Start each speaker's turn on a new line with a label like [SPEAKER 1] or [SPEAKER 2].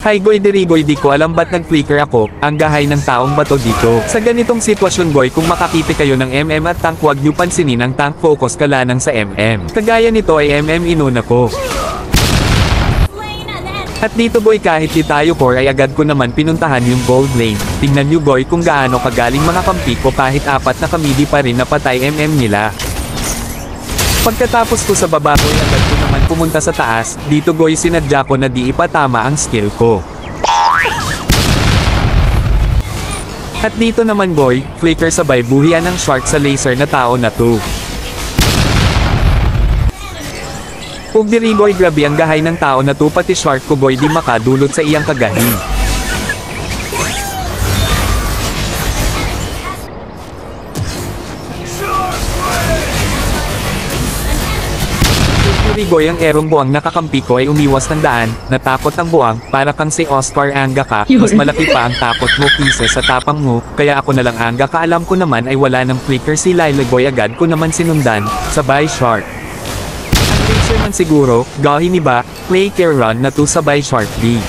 [SPEAKER 1] Hi Goy Dirigoy, di ko alam ba't nag-flicker ako, ang gahay ng taong bato dito. Sa ganitong sitwasyon Goy, kung makakita kayo ng MM at tank, huwag nyo pansinin ang tank, focus ka lanang sa MM. Kagaya nito ay MM inuna ko. At dito boy, kahit di tayo core ay agad ko naman pinuntahan yung gold lane. Tingnan nyo boy kung gaano kagaling mga kampi ko, kahit apat na kamidi pa rin napatay MM nila. Pagkatapos ko sa baba boy, agad ko naman pumunta sa taas. Dito boy, sinadya ko na di ipatama ang skill ko. At dito naman boy, flicker sabay buhian ng shark sa laser na tao na to. Kung diri boy, grabe ang gahay ng tao na to, pati shark ko boy di makadulot sa iyang kagahi. Boy, ang erong buwang nakakampi ko ay umiwas ng daan, natakot ang buwang, para kang si Oscar Anga ka, mas malaki pa ang takot mo kaysa sa tapang mo, kaya ako nalang Anga ka, alam ko naman ay wala ng flicker si Lila boy, agad ko naman sinundan, sabay shark. Ang laser man siguro, gahi ni ba, play care run na to sabay shark D.